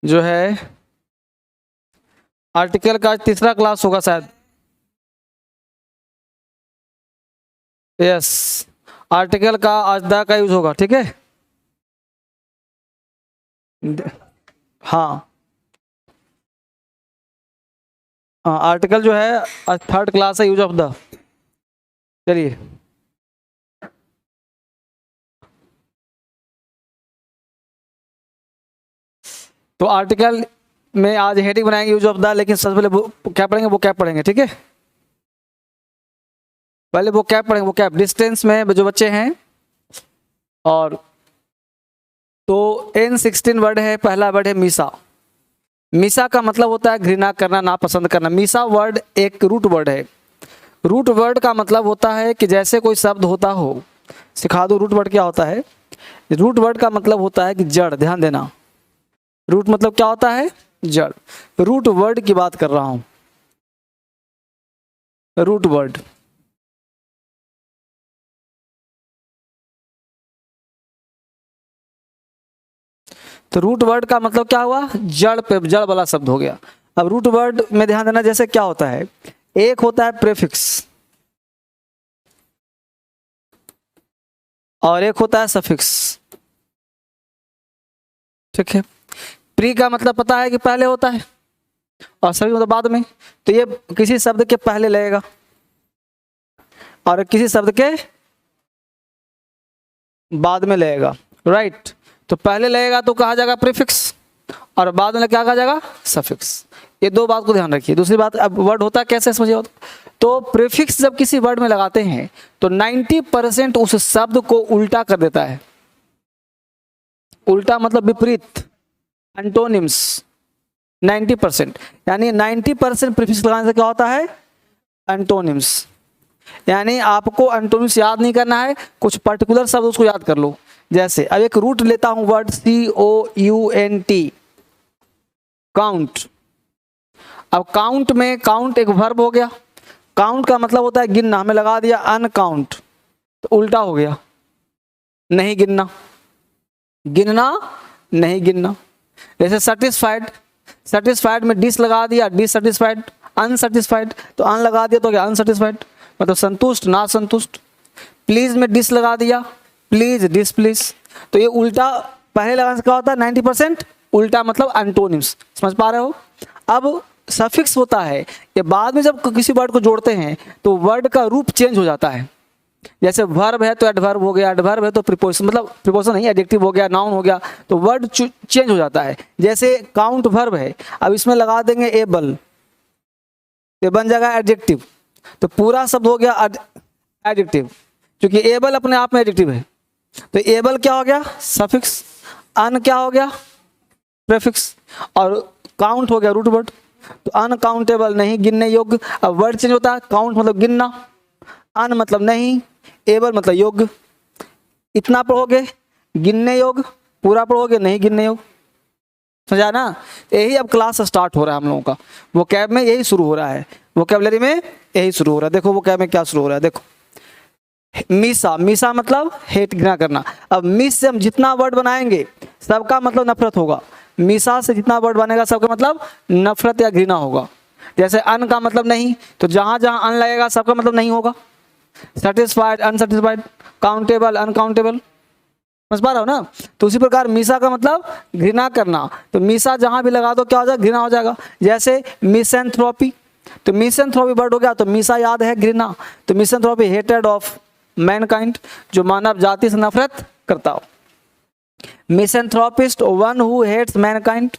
जो है आर्टिकल का तीसरा क्लास होगा शायद। यस, आर्टिकल का आज द का यूज होगा, ठीक है। हाँ आर्टिकल जो है आज थर्ड क्लास है, यूज ऑफ द। चलिए तो आर्टिकल में आज हेडिंग बनाएंगे यूज ऑफ द, लेकिन सबसे पहले क्या पढ़ेंगे, वो क्या पढ़ेंगे, ठीक है। पहले वो क्या पढ़ेंगे, वो क्या डिस्टेंस में जो बच्चे हैं। और तो N16 वर्ड है, पहला वर्ड है मीसा। मीसा का मतलब होता है घृणा करना, नापसंद करना। मीसा वर्ड एक रूट वर्ड है। रूट वर्ड का मतलब होता है कि जैसे कोई शब्द होता हो, सिखा दो रूट वर्ड क्या होता है। रूट वर्ड का मतलब होता है कि जड़, ध्यान देना। रूट मतलब क्या होता है, जड़। रूट वर्ड की बात कर रहा हूं, रूट वर्ड। तो रूट वर्ड का मतलब क्या हुआ, जड़ पे, जड़ वाला शब्द हो गया। अब रूट वर्ड में ध्यान देना, जैसे क्या होता है, एक होता है प्रीफिक्स और एक होता है सफिक्स, ठीक है। प्री का मतलब पता है कि पहले होता है और सफिक्स मतलब बाद में। तो ये किसी शब्द के पहले लगेगा और किसी शब्द के बाद में लगेगा, राइट। तो पहले लगेगा तो कहा जाएगा प्रीफिक्स और बाद में क्या कहा जाएगा, सफिक्स। ये दो बात को ध्यान रखिए। दूसरी बात, अब वर्ड होता कैसे समझिए। तो प्रीफिक्स जब किसी वर्ड में लगाते हैं तो 90% उस शब्द को उल्टा कर देता है। उल्टा मतलब विपरीत, एंटोनिम्स 90%, यानी 90% प्रीफिक्स लगाने से क्या होता है, एंटोनिम्स। यानी आपको एंटोनिम्स याद नहीं करना है, कुछ पर्टिकुलर शब्द उसको याद कर लो। जैसे अब एक रूट लेता हूं वर्ड COUNT, काउंट। अब काउंट में काउंट एक वर्ब हो गया। काउंट का मतलब होता है गिनना, हमें लगा दिया अनकाउंट, तो उल्टा हो गया, नहीं गिनना, गिनना नहीं गिनना। जैसे सेटिस्फाइड, सेटिस्फाइड में डिस लगा दिया, डिससेटिस्फाइड। अनसेटिस्फाइड तो अन लगा दिया तो क्या, अनसेटिस्फाइड मतलब संतुष्ट ना संतुष्ट। प्लीज में डिस लगा दिया, प्लीज डिसप्लीज। तो ये उल्टा पहले लगाने से क्या होता है, 90% उल्टा मतलब एंटोनिम्स। समझ पा रहे हो। अब सफिक्स होता है, ये बाद में जब किसी वर्ड को जोड़ते हैं तो वर्ड का रूप चेंज हो जाता है। जैसे वर्ब है तो एडवर्ब हो गया, एडवर्ब है तो प्रीपोजिशन, मतलब प्रीपोजिशन नहीं, एडजेक्टिव हो गया, नाउन हो गया, तो वर्ड चेंज हो जाता है। जैसे काउंट वर्ब है, अब इसमें लगा देंगे एबल, ये बन जाएगा एडजेक्टिव, तो पूरा शब्द हो गया एडजेक्टिव, क्योंकि एबल अपने आप में एडजेक्टिव है। तो एबल क्या हो गया, सफिक्स। अन क्या हो गया, प्रीफिक्स। और काउंट हो गया रूट वर्ड, तो अनकाउंटेबल नहीं गिनने योग्य। अब वर्ड चेंज होता है, काउंट मतलब गिनना, अन मतलब नहीं, एबल मतलब योग्य। इतना पढ़ोगे गिनने योग्य, पूरा पढ़ोगे नहीं गिनने योग्य। समझा ना। यही अब क्लास स्टार्ट हो रहा है हम लोगों का, वो कैब में यही शुरू हो रहा है, वोकैबुलरी में यही शुरू हो रहा है। देखो वो कैब में क्या शुरू हो रहा है, देखो मीसा, मीसा मतलब हेट, घृणा करना। अब मिस से हम जितना वर्ड बनाएंगे सबका मतलब नफरत होगा। मीसा से जितना वर्ड बनेगा सबका मतलब नफरत या घृणा होगा। जैसे अन का मतलब नहीं, तो जहां जहां अन लगेगा सबका मतलब नहीं होगा। Satisfied, unsatisfied, countable, uncountable. समझ पा रहा हो ना। तो उसी प्रकार मीसा का मतलब घृणा करना, तो मीसा जहां भी लगा दो क्या हो जाएगा, घृणा हो जाएगा। जैसे मिसएंथ्रोपी, तो मिसएंथ्रोपी वर्ड हो गया तो मीसा याद है घृणा, तो मिसएंथ्रोपी हेटेड ऑफ मैनकाइंड, जो मानव जाति से नफरत करता हो। Misanthropist one who hates Mankind.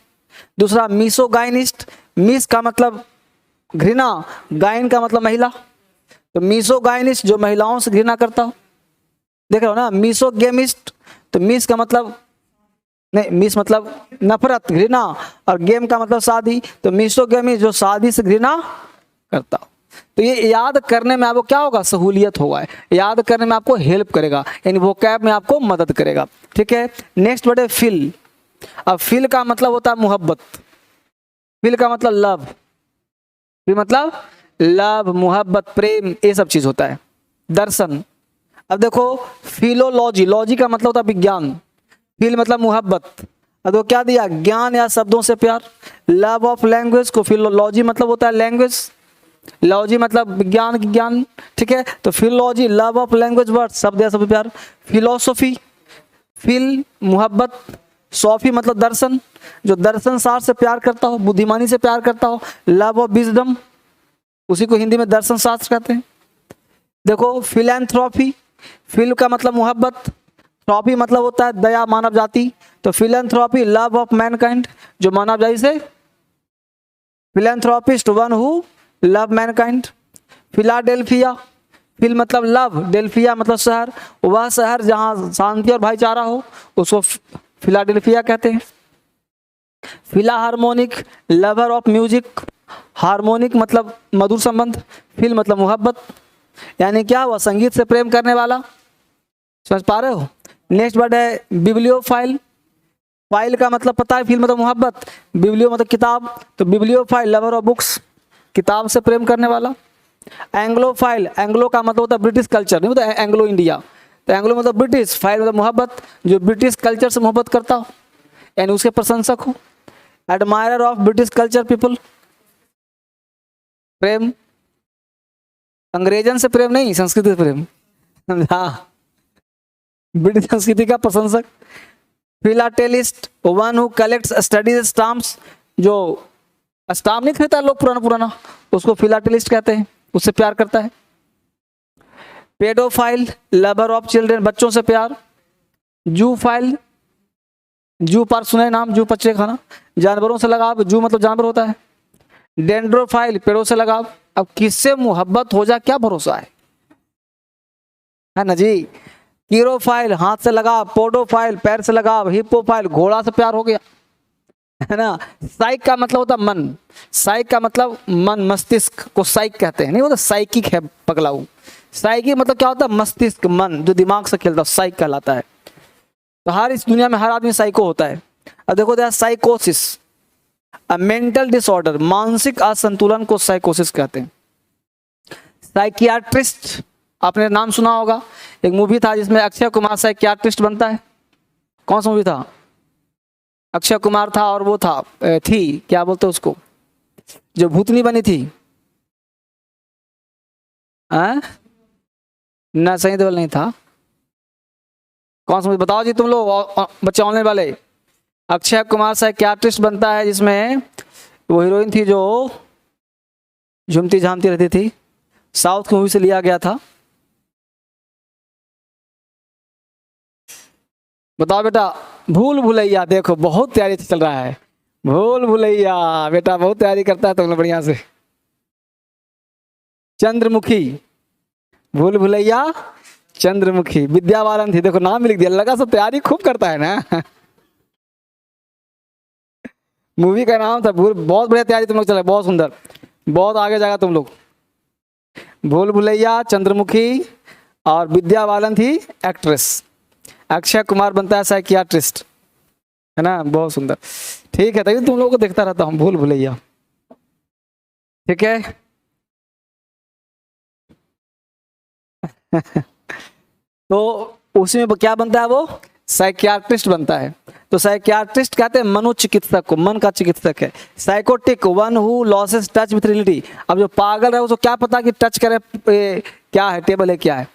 दूसरा मिसोगाइनिस्ट, मिस का मतलब घृणा, गाइन का मतलब महिला, तो मिसोगाइनिस्ट जो महिलाओं से घृणा करता हो। देख रहे हो ना। मिसोगेमिस्ट, तो मिस का मतलब नहीं, मिस मतलब नफरत, घृणा, और गेम का मतलब शादी, तो मिसोगेमी जो शादी से घृणा करता हो। तो ये याद करने में आपको क्या होगा, सहूलियत होगा, याद करने में आपको हेल्प करेगा, यानी वोकैब में आपको मदद करेगा। ठीक है। नेक्स्ट वर्ड है फील। अब फील का मतलब होता है मोहब्बत, फील का मतलब लव, फील मतलब लव, मोहब्बत, प्रेम, ये सब चीज होता है। दर्शन। अब देखो फिलोलॉजी, लॉजी का मतलब होता है विज्ञान, फील मतलब मोहब्बत, अब तो क्या दिया, ज्ञान या शब्दों से प्यार। लव ऑफ लैंग्वेज को फिलोलॉजी मतलब होता है लैंग्वेज, लॉजी मतलब विज्ञान की ज्ञान, ठीक है। तो philology love of language word, शब्द या शब्द प्यार। फिलोसॉफी, फिल मोहब्बत, सॉफी मतलब दर्शन, जो दर्शन सार से प्यार करता हो, बुद्धिमानी से प्यार करता हो। लव ऑफ विजडम, उसी को हिंदी में दर्शन शास्त्र कहते हैं। देखो फिलैंथ्रोपी, फिल का मतलब मोहब्बत, थ्रॉपी मतलब होता है दया मानव जाति, तो फिलैंथ्रोपी लव ऑफ मैनकाइंड, जो मानव जाति से। Philanthropist one who love mankind. Philadelphia, phil मतलब लव, डेल्फिया मतलब शहर, वह शहर जहाँ शांति और भाईचारा हो उसको फिलाडेल्फिया कहते हैं। Phila harmonic, lover of music, harmonic मतलब मधुर संबंध, फिल मतलब मोहब्बत, यानी क्या हुआ, संगीत से प्रेम करने वाला, समझ पा रहे हो। नेक्स्ट वर्ड है बिब्लियोफाइल, फाइल का मतलब पता है, फिल मतलब मोहब्बत, बिब्लियो मतलब किताब, तो बिब्लियोफाइल लवर ऑफ बुक्स, किताब से प्रेम करने वाला। एंग्लोफाइल, एंग्लो का मतलब होता है ब्रिटिश कल्चर, नहीं होता एंग्लो इंडिया, तो एंग्लो मतलब ब्रिटिश, फाइल मतलब मोहब्बत, जो ब्रिटिश कल्चर से मोहब्बत करता हो यानी उसके प्रशंसक हो। Admirer of British culture people, प्रेम, अंग्रेजन से प्रेम नहीं, संस्कृति से प्रेम, हाँ, ब्रिटिश संस्कृति का प्रशंसक। Philatelist one who collects studies stamps, जो स्टाम्प नहीं खरीदता लोग पुराना पुराना, उसको फिलाटेलिस्ट कहते हैं, उससे प्यार करता है। पेडोफाइल लवर ऑफ चिल्ड्रन, बच्चों से प्यार। जूफाइल, जू पार्क सुने नाम, जू पच्चे खाना, जानवरों से लगाव, जू मतलब जानवर होता है। डेंड्रोफाइल पेड़ों से लगाव, अब किससे मोहब्बत हो जाए क्या भरोसा है ना जी। कीरोफाइल हाथ से लगाव, पोडोफाइल पैर से लगाव, हिप्पोफाइल घोड़ा से प्यार हो गया, है ना। साइक का मतलब होता मन, साइक का मतलब मन, मस्तिष्क को साइक कहते हैं, नहीं होता साइकिक है पगलाऊ। साइकिक मतलब क्या होता है, मस्तिष्क मन जो दिमाग से खेलता है, साइक कहलाता है। तो हर इस दुनिया में हर आदमी साइको होता है। अब देखो तो साइकोसिस, मेंटल डिसऑर्डर, मानसिक असंतुलन को साइकोसिस कहते हैं। साइकियाट्रिस्ट, आपने नाम सुना होगा, एक मूवी था जिसमें अक्षय कुमार साइकियाट्रिस्ट बनता है, कौन सा मूवी था, अक्षय कुमार था और वो था थी क्या बोलते उसको, जो भूतनी बनी थी, ना सही देवल नहीं था, कौन सा मूवी बताओ जी तुम लोग बच्चे ऑनलाइन वाले। अक्षय कुमार साइकियाट्रिस्ट बनता है, जिसमें वो हीरोइन थी जो झूमती झामती रहती थी, साउथ की मूवी से लिया गया था। बताओ बेटा, भूल भुलैया, देखो बहुत तैयारी चल रहा है, भूल भुलैया बेटा बहुत तैयारी करता है तुम लोग बढ़िया से। चंद्रमुखी, भूल भुलैया चंद्रमुखी, विद्या बालन थी, देखो नाम लिख दिया, लगा सब तैयारी खूब करता है ना। मूवी का नाम था भूल, बहुत बढ़िया तैयारी तुम लोग चला, बहुत सुंदर, बहुत आगे जाएगा तुम लोग। भूल भुलैया, चंद्रमुखी और विद्या बालन थी एक्ट्रेस, अक्षय कुमार बनता है साइकियाट्रिस्ट, है ना, बहुत सुंदर। ठीक है, तभी तुम लोगों को देखता रहता हूँ, भूल भुलैया, ठीक है। तो उसी में क्या बनता है, वो साइकियाट्रिस्ट बनता है। तो साइकियाट्रिस्ट कहते हैं मनोचिकित्सक को, मन का चिकित्सक है। Psychotic one who losses touch with reality, अब जो पागल है उसको क्या पता कि टच करे क्या है, टेबल है क्या है,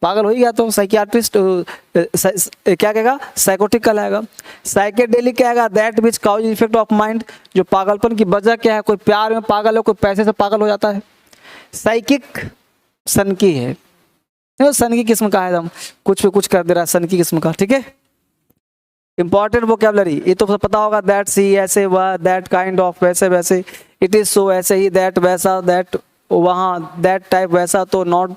पागल हो ही गया, तो साइकियाट्रिस्ट क्या कहेगा, साइकोटिक कहलाएगा। साइकेडेलिक क्या है, that which cause effect of mind, जो पागलपन की वजह क्या है, कोई प्यार में पागल है, कोई पैसे से पागल हो जाता है। साइकिक सनकी है, सनकी किस्म का है, एकदम कुछ पे कुछ कर दे रहा है, सनकी किस्म का, ठीक है। इंपॉर्टेंट वोकैबुलरी, ये तो पता होगा, दैट सी ऐसे, वह दैट काइंड ऑफ वैसे वैसे, इट इज सो ऐसे ही, दैट वैसा, दैट वहाँ, दैट टाइप वैसा, तो नॉट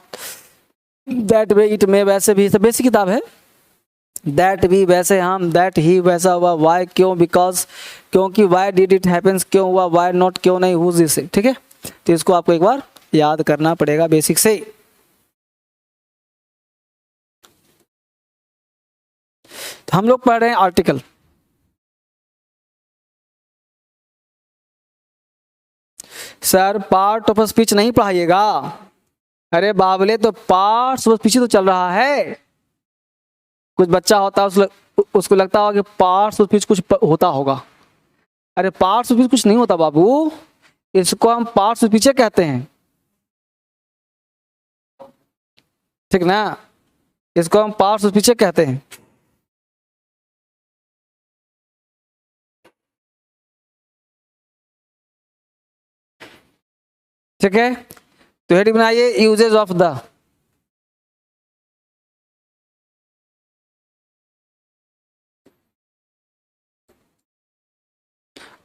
दैट वे, इट में वैसे भी, सब बेसिक किताब है। दैट भी वैसे हम, दैट ही वैसा हुआ, वाई क्यों, बिकॉज क्योंकि, वाई डिड इट हैपेंस क्यों हुआ, वाई नॉट क्यों नहीं, हुज दिस, ठीक है। तो इसको आपको एक बार याद करना पड़ेगा बेसिक से। तो हम लोग पढ़ रहे हैं article. Sir part of speech नहीं पढ़ाइएगा, अरे बाबले तो पार्ट्स ऑफ स्पीच तो चल रहा है। कुछ बच्चा होता है उसको लगता होगा कि पार्ट्स ऑफ स्पीच कुछ होता होगा। अरे पार्ट्स ऑफ स्पीच कुछ नहीं होता बाबू, इसको हम पार्ट्स ऑफ स्पीच कहते हैं, ठीक ना, इसको हम पार्ट्स ऑफ स्पीच कहते हैं। ठीक है, तो हेडिंग बनाइए यूजेज ऑफ द।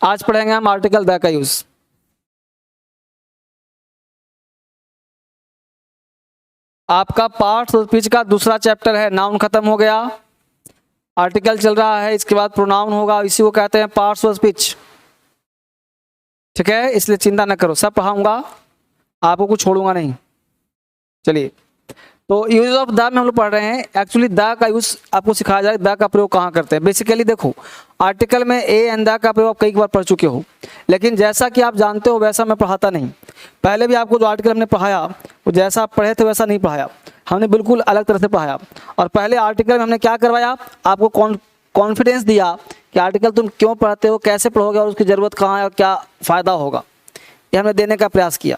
आज पढ़ेंगे हम आर्टिकल द का यूज। आपका पार्ट्स ऑफ स्पीच का दूसरा चैप्टर है, नाउन खत्म हो गया, आर्टिकल चल रहा है, इसके बाद प्रोनाउन होगा, इसी को कहते हैं पार्ट्स ऑफ स्पीच। ठीक है, इसलिए चिंता न करो, सब पढ़ाऊंगा, आपको कुछ छोड़ूंगा नहीं। चलिए, तो यूज ऑफ द में हम लोग पढ़ रहे हैं। एक्चुअली द का यूज आपको सिखाया जाए, द का प्रयोग कहाँ करते हैं। बेसिकली देखो, आर्टिकल में ए एंड द का प्रयोग आप कई बार पढ़ चुके हो, लेकिन जैसा कि आप जानते हो वैसा मैं पढ़ाता नहीं। पहले भी आपको जो आर्टिकल हमने पढ़ाया वो जैसा आप पढ़े थे वैसा नहीं पढ़ाया, हमने बिल्कुल अलग तरह से पढ़ाया। और पहले आर्टिकल में हमने क्या करवाया, आपको कॉन्फिडेंस दिया कि आर्टिकल तुम क्यों पढ़ते हो, कैसे पढ़ोगे और उसकी ज़रूरत कहाँ है और क्या फ़ायदा होगा, ये हमने देने का प्रयास किया।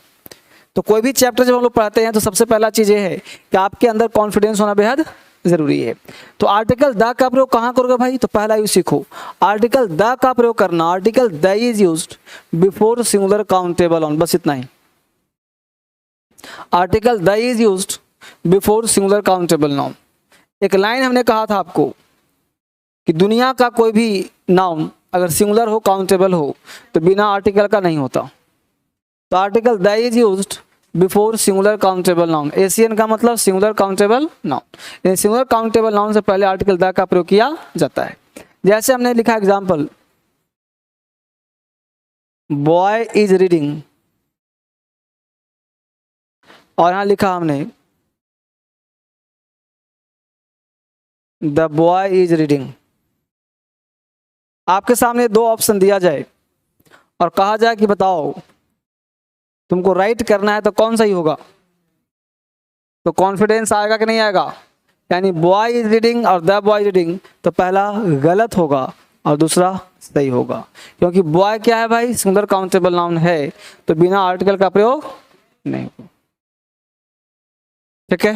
तो कोई भी चैप्टर जब हम लोग पढ़ते हैं तो सबसे पहला चीज़ ये है कि आपके अंदर कॉन्फिडेंस होना बेहद ज़रूरी है। तो आर्टिकल द का प्रयोग कहाँ करोगे भाई, तो पहला यूज सीखो, आर्टिकल द का प्रयोग करना। Article the is used before singular countable noun, बस इतना ही। Article the is used before singular countable noun. एक लाइन हमने कहा था आपको कि दुनिया का कोई भी नाउन अगर सिंगुलर हो, काउंटेबल हो, तो बिना आर्टिकल का नहीं होता। तो article the is used before singular countable noun. Asian का मतलब singular countable noun, singular countable noun से पहले आर्टिकल द का प्रयोग किया जाता है। जैसे हमने लिखा एग्जाम्पल, बॉय इज रीडिंग, और यहां लिखा हमने द बॉय इज रीडिंग। आपके सामने दो ऑप्शन दिया जाए और कहा जाए कि बताओ तुमको राइट करना है तो कौन सही होगा, तो कॉन्फिडेंस आएगा कि नहीं आएगा। यानी बॉय इज रीडिंग और द बॉय इज रीडिंग, तो पहला गलत होगा और दूसरा सही होगा, क्योंकि बॉय क्या है भाई, सिंगुलर काउंटेबल नाउन है, तो बिना आर्टिकल का प्रयोग नहीं होगा। ठीक है,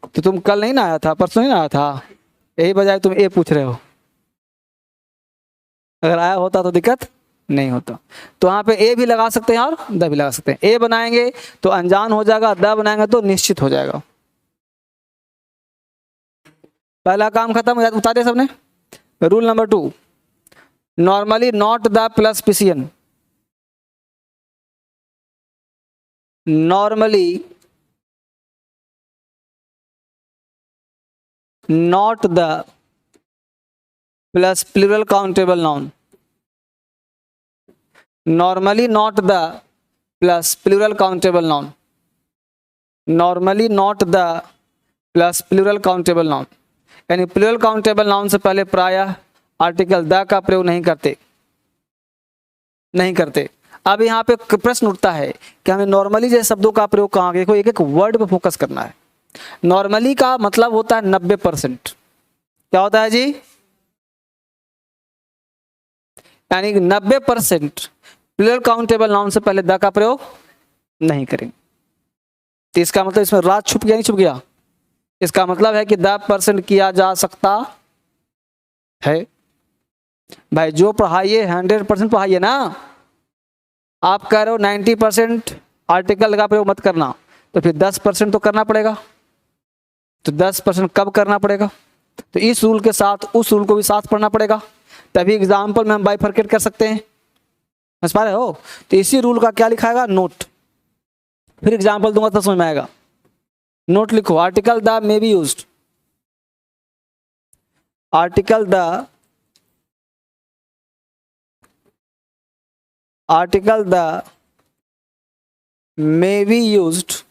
तो तुम कल नहीं ना आया था, परसों नहीं ना आया था, यही बजाय तुम ए पूछ रहे हो। अगर आया होता तो दिक्कत नहीं होता। तो यहाँ पे ए भी लगा सकते हैं और द भी लगा सकते हैं। ए बनाएंगे तो अनजान हो जाएगा, द बनाएंगे तो निश्चित हो जाएगा। पहला काम खत्म हो जाता, बता दिया सबने। Rule number 2, normally not the plus PCN. Normally not the plus plural countable noun. Normally not the plus plural countable noun. Normally not the plus plural countable noun, यानी प्लूरल काउंटेबल नाउन से पहले प्रायः article the का प्रयोग नहीं करते। अब यहाँ पे प्रश्न उठता है कि हमें नॉर्मली जैसे शब्दों का प्रयोग कहाँ, देखो एक एक वर्ड पे फोकस करना है। नॉर्मली का मतलब होता है 90%। क्या होता है जी, यानी 90% प्लूरल काउंटेबल नाउन से पहले द का प्रयोग नहीं करेंगे। तो इसका मतलब इसमें राज छुप गया, नहीं छुप गया। इसका मतलब है कि 10% किया जा सकता है। भाई जो पढ़ाइए 100% पढ़ाइए ना। आप कह रहे हो 90% आर्टिकल का प्रयोग मत करना, तो फिर 10% तो करना पड़ेगा। तो 10% कब करना पड़ेगा, तो इस रूल के साथ उस रूल को भी साथ पढ़ना पड़ेगा, तभी एग्जाम्पल में हम बाइफरकेट कर सकते हैं। समझ पा रहे हो। तो इसी रूल का क्या लिखाएगा, नोट। फिर एग्जाम्पल दूंगा तो समझ में आएगा। नोट लिखो, article the may be used. Article the may be used.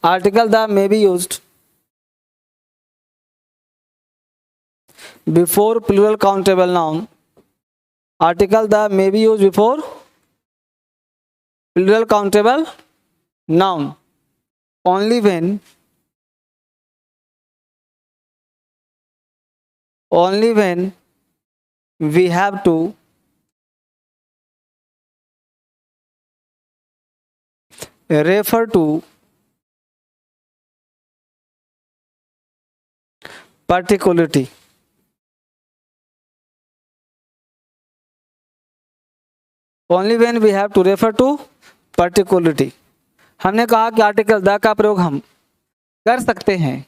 Article the may be used before plural countable noun. Article the may be used before plural countable noun only when only when we have to refer to particularity. Only when we have to refer to particularity. हमने कहा कि article the का प्रयोग हम कर सकते हैं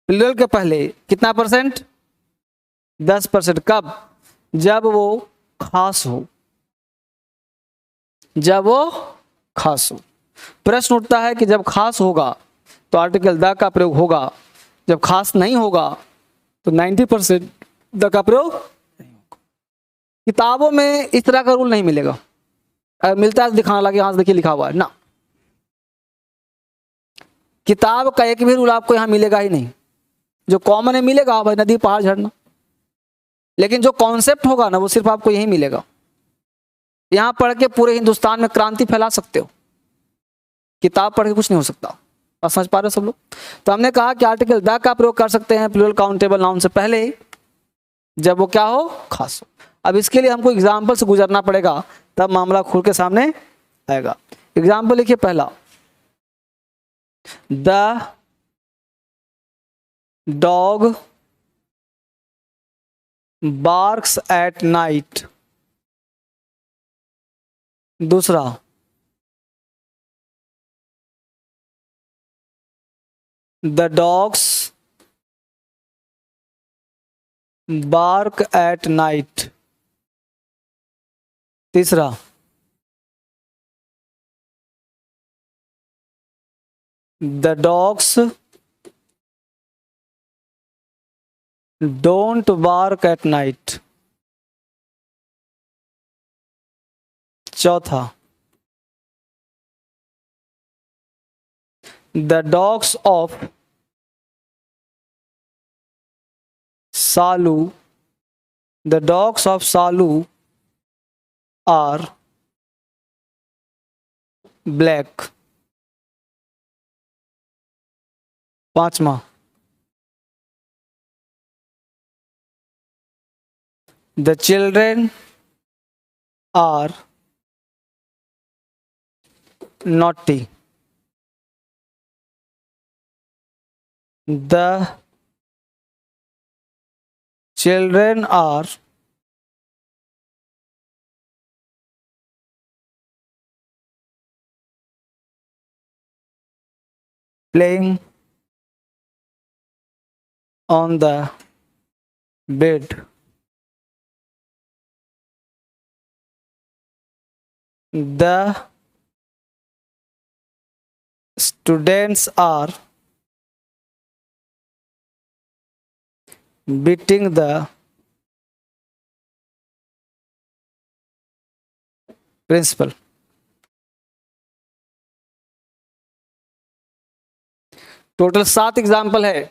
plural के पहले कितना परसेंट, 10%। कब? जब वो खास हो, जब वो खास हो। प्रश्न उठता है कि जब खास होगा तो आर्टिकल द का प्रयोग होगा, जब खास नहीं होगा तो 90% द का प्रयोग नहीं होगा। किताबों में इस तरह का रूल नहीं मिलेगा, अगर मिलता है तो दिखाना लगे यहाँ से देखिए लिखा हुआ है ना, किताब का एक भी रूल आपको यहाँ मिलेगा ही नहीं। जो कॉमन है मिलेगा भाई, नदी पहाड़ झरना, लेकिन जो कॉन्सेप्ट होगा ना वो सिर्फ आपको यही मिलेगा। यहाँ पढ़ के पूरे हिंदुस्तान में क्रांति फैला सकते हो, किताब पढ़ के कुछ नहीं हो सकता। आप समझ पा रहे हो सब लोग? तो हमने कहा कि आर्टिकल द का प्रयोग कर सकते हैं प्लूरल काउंटेबल नाउन से पहले जब वो क्या हो, खास हो। अब इसके लिए हमको एग्जाम्पल से गुजरना पड़ेगा, तब मामला खुल के सामने आएगा। एग्जाम्पल लिखिए पहला, the dog barks at night. दूसरा, the dogs bark at night. तीसरा, the dogs don't bark at night. चौथा, the dogs of Salu, the dogs of Salu are black. पांचवा, the children are naughty, the children are playing on the bed, the students are beating the principal। Total 7 example है,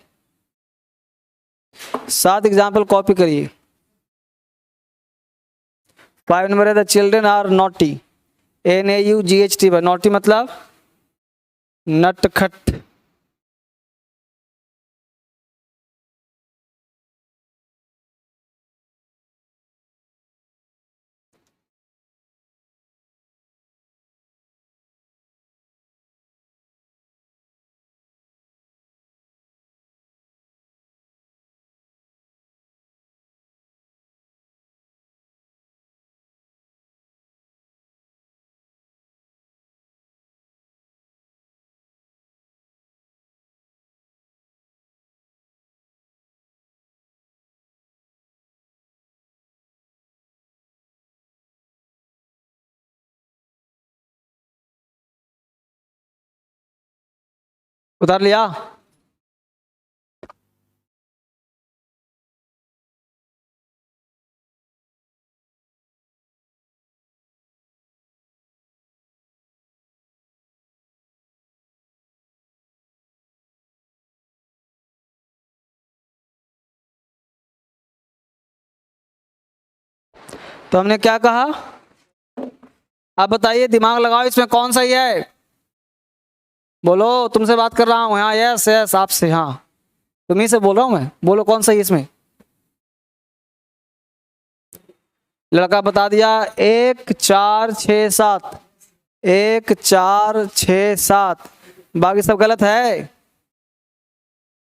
7 example copy करिए। 5 number है the children are naughty, NAUGHT। Naughty मतलब नटखट। उतार लिया? तो हमने क्या कहा, आप बताइए, दिमाग लगाओ, इसमें कौन सही है? बोलो, तुमसे बात कर रहा हूँ। हाँ, यस यस, आपसे। हाँ, तुम्ही से बोल रहा हूँ मैं, बोलो कौन सही है इसमें? लड़का बता दिया 1 4 6 7, 1 4 6 7, बाकी सब गलत है।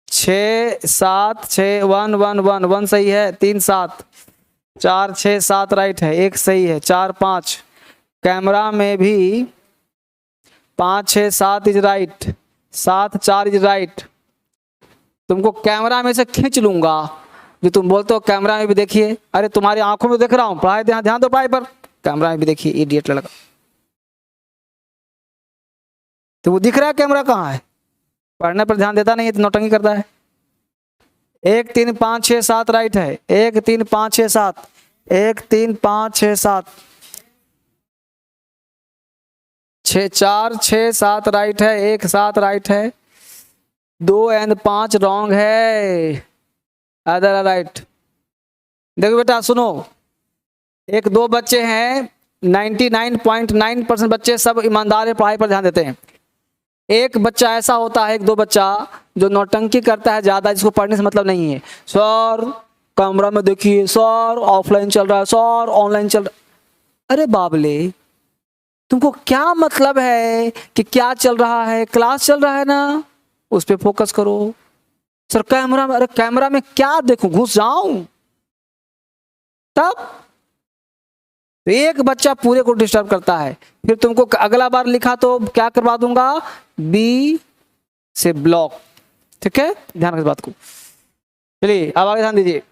6 7 6 1 1 1 1 सही है, 3 7 4 6 7 राइट है, 1 सही है, 4 5 कैमरा में भी 5 6 7 इज राइट, 7 4 इज राइट। तुमको कैमरा में से खींच लूंगा जो तुम बोलते हो कैमरा में भी देखिए। अरे तुम्हारी आंखों में देख रहा हूं, पढ़ाई ध्यान ध्यान दो पढ़ाई पर, कैमरा में भी देखिए, इडियट लड़का। तो वो दिख रहा है कैमरा कहाँ है, पढ़ने पर ध्यान देता नहीं है तो नौटंकी करता है। 1 3 5 6 7 राइट है, 1 3 5 6 7, 1 3 5 6 7, 6 4 6 7 राइट है, 1 7 राइट है, 2 और 5 रॉन्ग है, अदर राइट। देखो बेटा सुनो, 1 2 बच्चे हैं, 99.9% बच्चे सब ईमानदार है, पढ़ाई पर ध्यान देते हैं। एक बच्चा ऐसा होता है, 1 2 बच्चा जो नौटंकी करता है ज्यादा, जिसको पढ़ने से मतलब नहीं है। सर कैमरा में देखिए, सर ऑफलाइन चल रहा है, सर ऑनलाइन चल रहा है। अरे बाबले, तुमको क्या मतलब है कि क्या चल रहा है, क्लास चल रहा है ना, उस पर फोकस करो। सर कैमरा में, अरे कैमरा में क्या देखूं, घुस जाऊं? तब एक बच्चा पूरे को डिस्टर्ब करता है। फिर तुमको अगला बार लिखा तो क्या करवा दूंगा, बी से ब्लॉक, ठीक है, ध्यान रखिए इस बात को। चलिए अब आगे ध्यान दीजिए।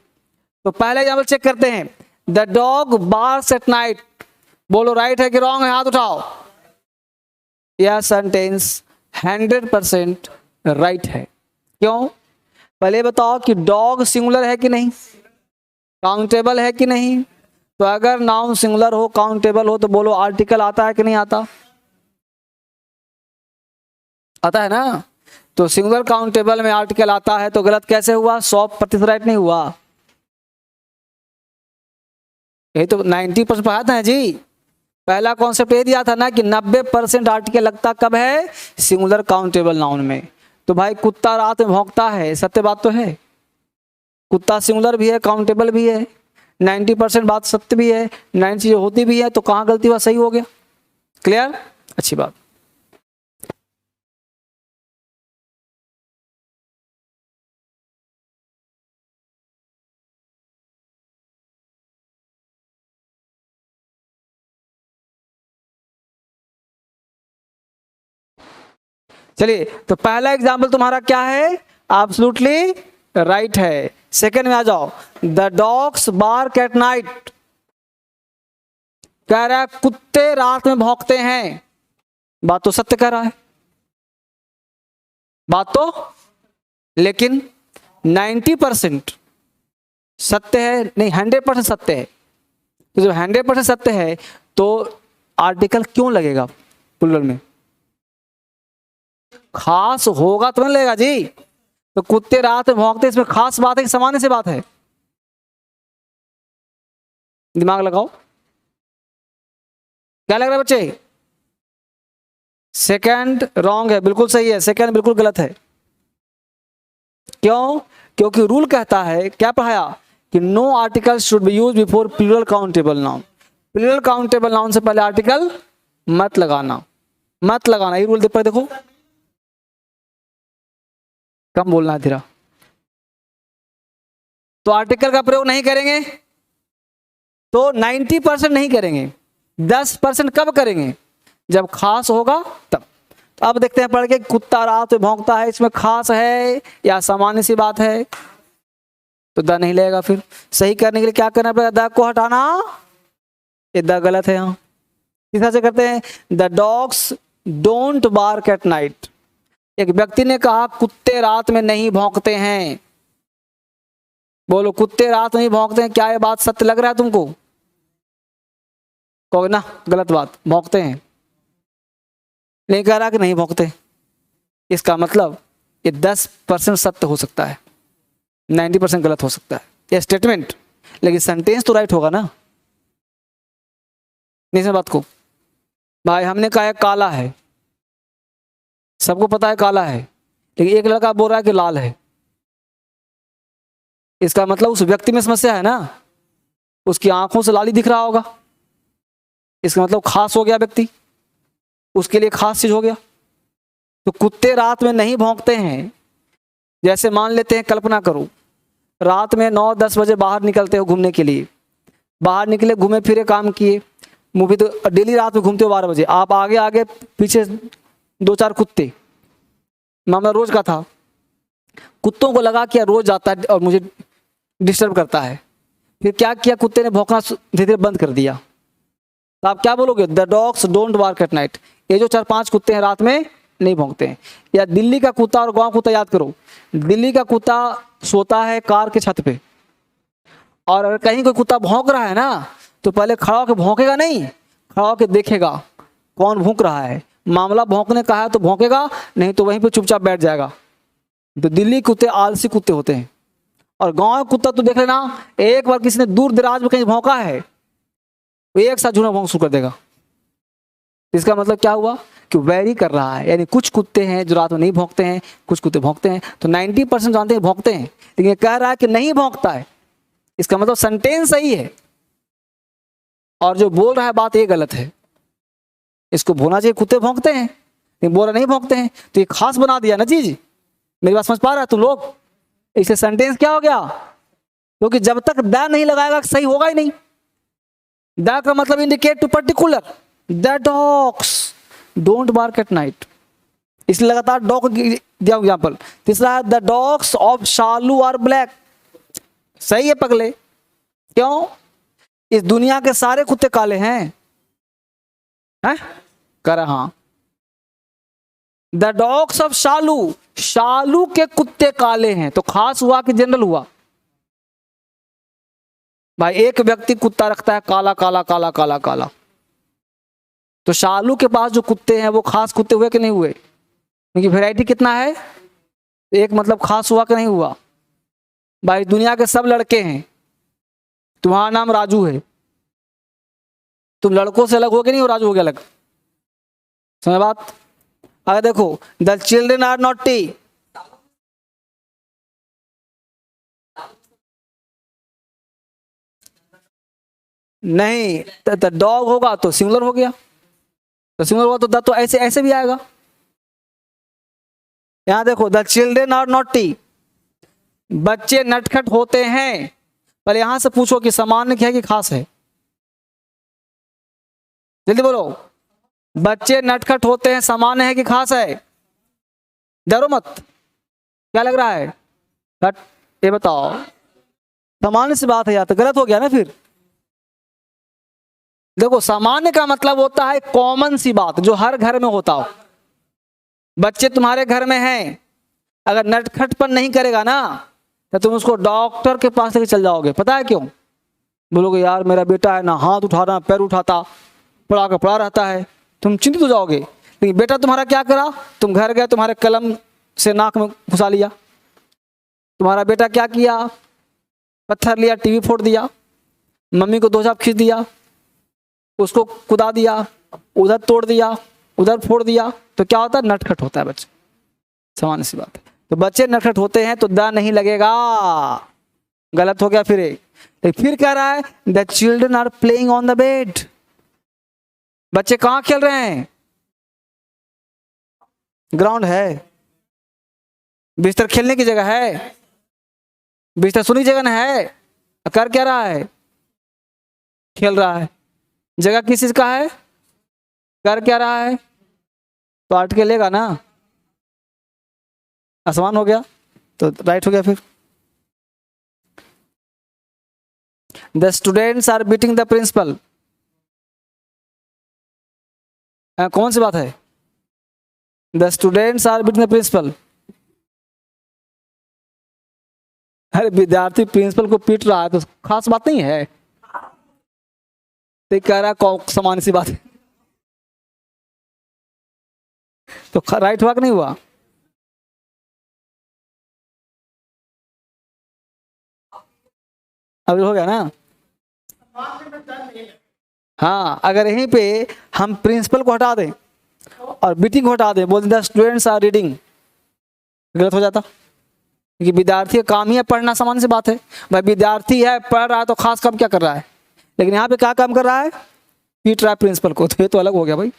तो पहले एग्जाम्पल चेक करते हैं। The dog barks at night, बोलो राइट है कि रॉन्ग है, हाथ उठाओ। यह सेंटेंस 100% राइट है। क्यों? पहले बताओ कि डॉग सिंगुलर है कि नहीं, काउंटेबल है कि नहीं। तो अगर नाउन सिंगुलर हो, काउंटेबल हो, तो बोलो आर्टिकल आता है कि नहीं आता, आता है ना। तो सिंगुलर काउंटेबल में आर्टिकल आता है, तो गलत कैसे हुआ, 100% राइट नहीं हुआ। यही तो 90% पढ़ा था जी। पहला कॉन्सेप्ट ये दिया था ना कि 90% आर्टिकल लगता कब है, सिंगुलर काउंटेबल नाउन में। तो भाई कुत्ता रात में भौंकता है, सत्य बात तो है, कुत्ता सिंगुलर भी है, काउंटेबल भी है, 90% बात सत्य भी है, 9 चीजें होती भी है, तो कहाँ गलती हुआ, सही हो गया। क्लियर, अच्छी बात। चलिए तो पहला एग्जाम्पल तुम्हारा क्या है, एब्सोल्युटली राइट है। सेकंड में आ जाओ। The dogs bark at night, कह रहा है कुत्ते रात में भौंकते हैं। बात तो सत्य कह रहा है, बात तो, लेकिन 90% सत्य है नहीं, 100% सत्य है। तो जब 100% सत्य है तो आर्टिकल क्यों लगेगा प्लूरल में, खास होगा तो नहीं लगेगा जी। तो कुत्ते रात में भौंकते, इसमें खास बात है कि सामान्य से बात है, दिमाग लगाओ। क्या लग रहा है बच्चे, सेकंड रॉन्ग है, बिल्कुल सही है, सेकंड बिल्कुल गलत है। क्यों? क्योंकि रूल कहता है, क्या पढ़ाया, कि no article should be use before plural countable noun. Plural countable noun से पहले आर्टिकल मत लगाना, मत लगाना, ये रूल देख पर देखो, कम बोलना है धीरा। तो आर्टिकल का प्रयोग नहीं करेंगे, तो 90% नहीं करेंगे, 10% कब करेंगे, जब खास होगा तब। तो अब देखते हैं पढ़ के, कुत्ता रात में भौंकता है, इसमें खास है या सामान्य सी बात है। तो द नहीं लगेगा। फिर सही करने के लिए क्या करना पड़ेगा, द को हटाना, ये द गलत है। यहाँ तीसरा से करते हैं, the dogs don't bark at night. एक व्यक्ति ने कहा कुत्ते रात में नहीं भौंकते हैं। बोलो कुत्ते रात में नहीं भौंकते हैं, क्या ये बात सत्य लग रहा है तुमको? कहोगे ना गलत बात, भौंकते हैं। नहीं कह रहा कि नहीं भौंकते, इसका मतलब ये 10% सत्य हो सकता है, 90% गलत हो सकता है ये स्टेटमेंट, लेकिन सेंटेंस तो राइट होगा ना। नहीं बात को, भाई हमने कहा है काला है, सबको पता है काला है, लेकिन एक लड़का बोल रहा है कि लाल है, इसका मतलब उस व्यक्ति में समस्या है ना। उसकी आंखों से लाली दिख रहा होगा, इसका मतलब खास हो गया व्यक्ति, उसके लिए खास चीज हो गया। तो कुत्ते रात में नहीं भौंकते हैं। जैसे मान लेते हैं, कल्पना करो रात में 9-10 बजे बाहर निकलते हो घूमने के लिए, बाहर निकले, घूमे फिरे, काम किए, मूवी तो डेली रात में घूमते हो 12 बजे, आप आगे आगे पीछे 2-4 कुत्ते, मामला रोज का था, कुत्तों को लगा कि रोज आता है और मुझे डिस्टर्ब करता है, फिर क्या किया, कुत्ते ने भौंकना धीरे धीरे बंद कर दिया। तो आप क्या बोलोगे, the dogs don't bark at night, ये जो 4-5 कुत्ते हैं रात में नहीं भौंकते हैं। या दिल्ली का कुत्ता और गांव कुत्ता याद करो, दिल्ली का कुत्ता सोता है कार के छत पे, और अगर कहीं कोई कुत्ता भौंक रहा है ना तो पहले खड़ा होकर भौंकेगा नहीं, खड़ा होकर देखेगा कौन भौंक रहा है, मामला भौंकने का है तो भौंकेगा, नहीं तो वहीं पे चुपचाप बैठ जाएगा। तो दिल्ली कुत्ते आलसी कुत्ते होते हैं। और गांव कुत्ता तो देख लेना, एक बार किसी ने दूर दराज में कहीं भौंका है तो एक साथ झूठा भौंक शुरू कर देगा। इसका मतलब क्या हुआ कि वैरी कर रहा है, यानी कुछ कुत्ते हैं जो रात में नहीं भौंकते हैं, कुछ कुत्ते भौंकते हैं। तो 90% जानते हैं भौंकते हैं, लेकिन ये कह रहा है कि नहीं भौंकता है, इसका मतलब सेंटेंस सही है और जो बोल रहा है बात ये गलत है। इसको बोलना चाहिए कुत्ते भौंकते हैं, लेकिन बोल रहा नहीं भौंकते हैं, तो ये खास बना दिया ना चीज। मेरी बात समझ पा रहा है तुम लोग? इसे सेंटेंस क्या हो गया, क्योंकि जब तक द नहीं लगाएगा सही होगा ही नहीं। द का मतलब indicate to particular, the dogs don't bark at night, इसलिए लगातार डॉग दिया एग्जाम्पल। तीसरा है the dogs of Shalu are black, सही है पगले, क्यों? इस दुनिया के सारे कुत्ते काले हैं, हैं? कर हाँ, द डॉग्स ऑफ शालू, शालू के कुत्ते काले हैं, तो खास हुआ कि जनरल हुआ? भाई एक व्यक्ति कुत्ता रखता है काला काला काला काला काला, तो शालू के पास जो कुत्ते हैं वो खास कुत्ते हुए कि नहीं हुए? क्योंकि वैरायटी कितना है, एक मतलब खास हुआ कि नहीं हुआ? भाई दुनिया के सब लड़के हैं, तुम्हारा नाम राजू है, तुम लड़कों से अलग हो गए नहीं हो, राजू हो गया अलग, समझ बात? अगर देखो द चिल्ड्रन आर नॉटी, नहीं द डॉग होगा तो सिंगुलर हो गया, तो सिंगुलर हुआ तो द तो ऐसे ऐसे भी आएगा। यहां देखो द चिल्ड्रन आर नॉटी, बच्चे नटखट होते हैं, पर यहां से पूछो कि सामान्य क्या है कि खास है, जल्दी बोलो। बच्चे नटखट होते हैं सामान्य है कि खास है? डरो मत, क्या लग रहा है? हट, ये बताओ, सामान्य सी बात है या तो गलत हो गया ना? फिर देखो सामान्य का मतलब होता है कॉमन सी बात जो हर घर में होता हो। बच्चे तुम्हारे घर में हैं, अगर नटखटपन नहीं करेगा ना तो तुम उसको डॉक्टर के पास लेके चल जाओगे। पता है क्यों? बोलोगे यार मेरा बेटा है ना हाथ उठाना पैर उठाता, पड़ा का पड़ा रहता है, तुम चिंतित हो जाओगे। लेकिन बेटा तुम्हारा क्या करा, तुम घर गए तुम्हारे कलम से नाक में घुसा लिया, तुम्हारा बेटा क्या किया, पत्थर लिया टीवी फोड़ दिया, मम्मी को 2 झाप खींच दिया, उसको कुदा दिया, उधर तोड़ दिया उधर फोड़ दिया, तो क्या होता है? नटखट होता है बच्चा, सामान्य सी बात है। तो बच्चे नटखट होते हैं तो द नहीं लगेगा, गलत हो गया। फिर कह रहा है the children are playing on the bed, बच्चे कहां खेल रहे हैं? ग्राउंड है, बिस्तर खेलने की जगह है, बिस्तर सोने की जगह न है, कर क्या रहा है? खेल रहा है। जगह किस चीज का है? कर क्या रहा है? तो अट के लेगा ना, आसमान हो गया तो राइट हो गया। फिर the students are beating the principal, कौन सी बात है? The students are beating the principal, अरे विद्यार्थी प्रिंसिपल को पीट रहा है तो खास बात नहीं है, तो कह रहा है समान सी बात है, तो राइट हुआ कि नहीं हुआ? अब हो गया ना? हाँ, अगर यहीं पे हम प्रिंसिपल को हटा दें और बीटिंग को हटा दें, बोल दें स्टूडेंट्स आर रीडिंग, गलत हो जाता, क्योंकि विद्यार्थी का काम ही है पढ़ना, सामान्य सी बात है। भाई विद्यार्थी है पढ़ रहा है तो खास काम क्या कर रहा है? लेकिन यहाँ पे क्या काम कर रहा है, पी ट्रैप प्रिंसिपल को। तो ये तो अलग हो गया भाई।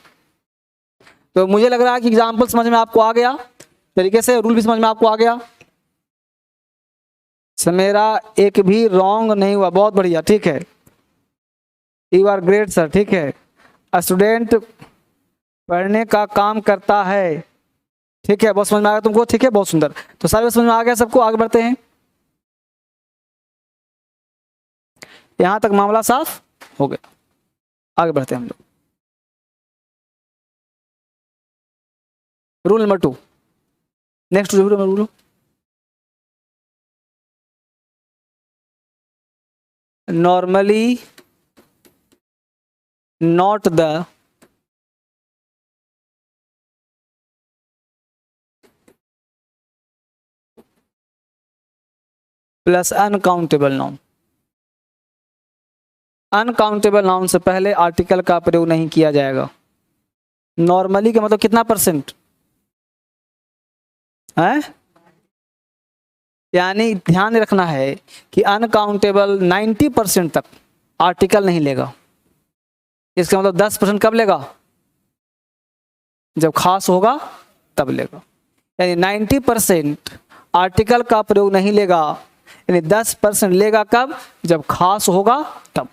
तो मुझे लग रहा है कि एग्जाम्पल समझ में आपको आ गया, तरीके से रूल भी समझ में आपको आ गया। मेरा एक भी रॉन्ग नहीं हुआ, बहुत बढ़िया, ठीक है, यू आर ग्रेट सर, ठीक है। स्टूडेंट पढ़ने का काम करता है, ठीक है, बहुत समझ में आ गया तुमको, ठीक है, बहुत सुंदर। तो सारे समझ में आ गया सबको, आगे बढ़ते हैं। यहां तक मामला साफ हो गया, आगे बढ़ते हैं हम लोग। Rule number 2, next rule, normally not the plus uncountable noun। Uncountable noun से पहले आर्टिकल का प्रयोग नहीं किया जाएगा। नॉर्मली का मतलब कितना परसेंट है, यानी ध्यान रखना है कि अनकाउंटेबल 90% तक आर्टिकल नहीं लेगा। इसका मतलब 10% कब लेगा, जब खास होगा तब लेगा। यानी 90% आर्टिकल का प्रयोग नहीं लेगा, यानी 10% लेगा कब, जब खास होगा तब।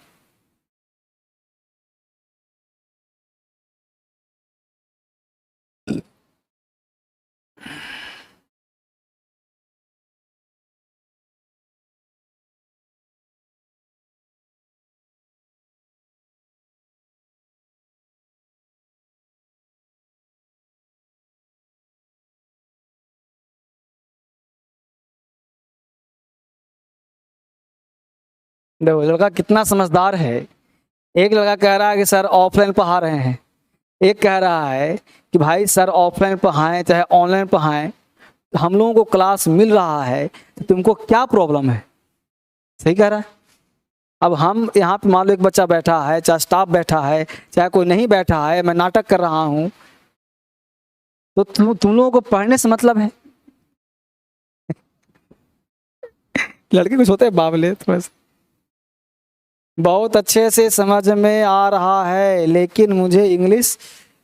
देखो लड़का कितना समझदार है। एक लड़का कह रहा है कि सर ऑफलाइन पढ़ा रहे हैं, एक कह रहा है कि भाई सर ऑफलाइन पढ़ाएं चाहे ऑनलाइन पढ़ाएं, हम लोगों को क्लास मिल रहा है, तो तुमको क्या प्रॉब्लम है। सही कह रहा है। अब हम यहाँ पे मान लो एक बच्चा बैठा है, चाहे स्टाफ बैठा है, चाहे कोई नहीं बैठा है, मैं नाटक कर रहा हूँ, तो तुम लोगों को पढ़ने से मतलब है। लड़के कुछ होते हैं बावले थोड़ा सा। बहुत अच्छे से समझ में आ रहा है, लेकिन मुझे इंग्लिश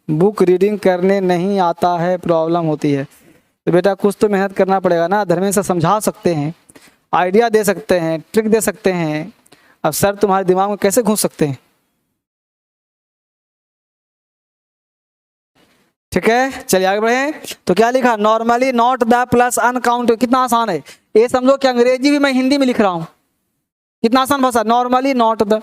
बुक रीडिंग करने नहीं आता है, प्रॉब्लम होती है। तो बेटा कुछ तो मेहनत करना पड़ेगा ना। धर्मेंद्र से समझा सकते हैं, आइडिया दे सकते हैं, ट्रिक दे सकते हैं, अब सर तुम्हारे दिमाग में कैसे घुस सकते हैं। ठीक है, चलिए आगे बढ़े। तो क्या लिखा, normally not the plus uncount. कितना आसान है ये, समझो कि अंग्रेजी भी मैं हिंदी में लिख रहा हूं। कितना आसान भाषा, नॉर्मली नॉट द,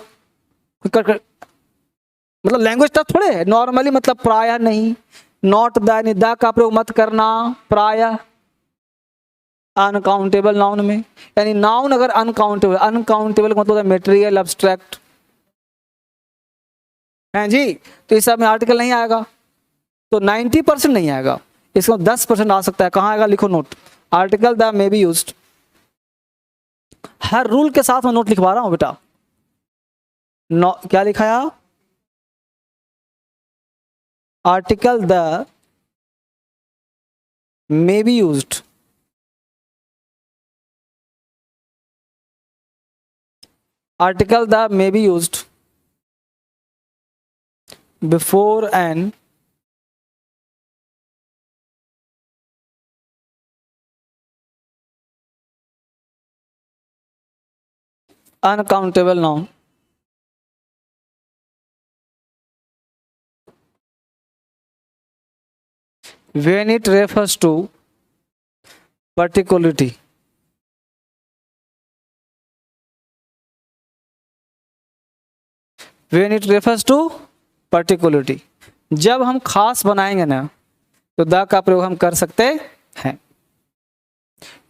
मतलब लैंग्वेज टफ थोड़े है। नॉर्मली मतलब प्रायः नहीं, नॉट द द का प्रयोग मत करना प्रायः अनकाउंटेबल नाउन में। यानी नाउन अगर अनकाउंटेबल, अनकाउंटेबल का मतलब मेटेरियल एब्स्ट्रैक्ट है जी, तो इस सब में आर्टिकल नहीं आएगा। तो 90% नहीं आएगा, इसमें 10% आ सकता है। कहाँ आएगा, लिखो note, article the may be used. Her rule के साथ मैं नोट लिखवा रहा हूं बेटा। क्या लिखा है, article the may be used, article the may be used before N uncountable noun when it refers to particularity, when it refers to particularity। जब हम खास बनाएंगे ना तो द का प्रयोग हम कर सकते हैं।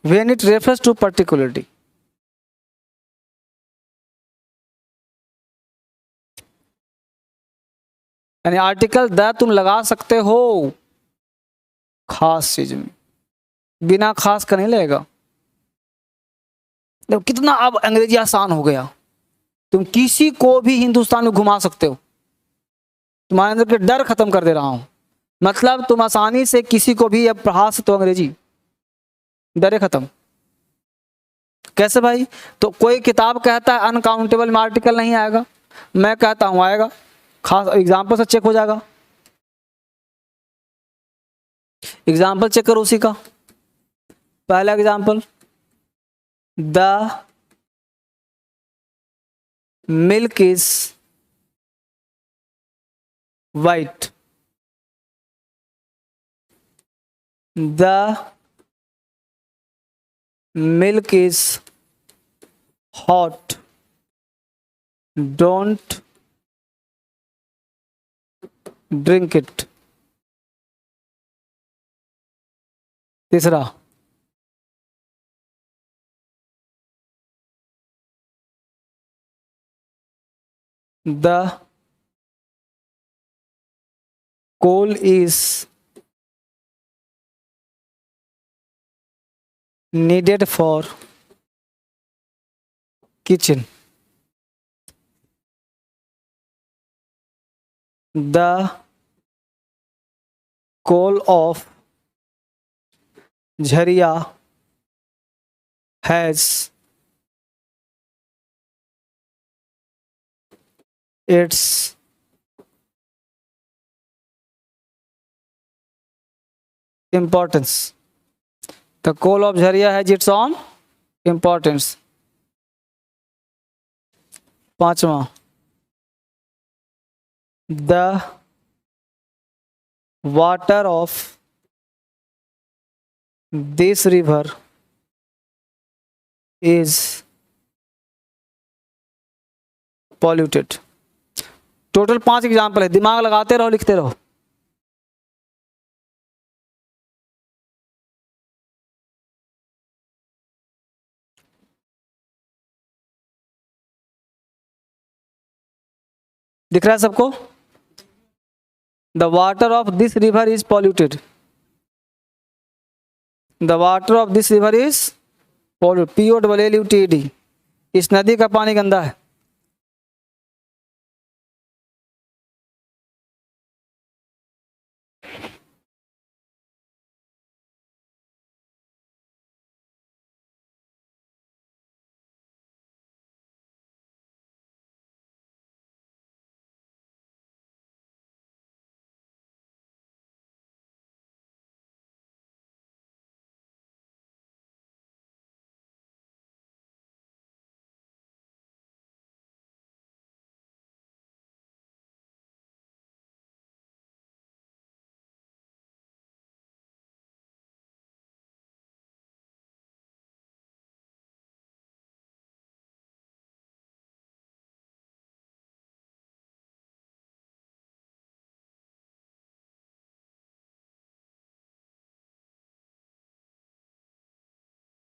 when it refers to particularity, यानी आर्टिकल द तुम लगा सकते हो खास चीज में, बिना खास का नहीं लगेगा। देखो कितना अब अंग्रेजी आसान हो गया, तुम किसी को भी हिंदुस्तान में घुमा सकते हो। तुम्हारे अंदर के डर खत्म कर दे रहा हूं, मतलब तुम आसानी से किसी को भी अब पढ़ा सकते हो अंग्रेजी, डरे खत्म। कैसे भाई, तो कोई किताब कहता है अनकाउंटेबल में आर्टिकल नहीं आएगा, मैं कहता हूं आएगा, खास एग्जाम्पल से चेक हो जाएगा। एग्जाम्पल चेक करो उसी का। पहला example, the milk is white, the milk is hot, don't drink it. तीसरा, the coal is needed for kitchen, the coal of Jharia has its importance, the coal of Jharia has its own importance। पांचवा, the water of this river is polluted। Total 5 example है, दिमाग लगाते रहो, लिखते रहो। दिख रहा है सबको? The water of this river is polluted, the water of this river is polluted, POLLUTED। इस नदी का पानी गंदा है।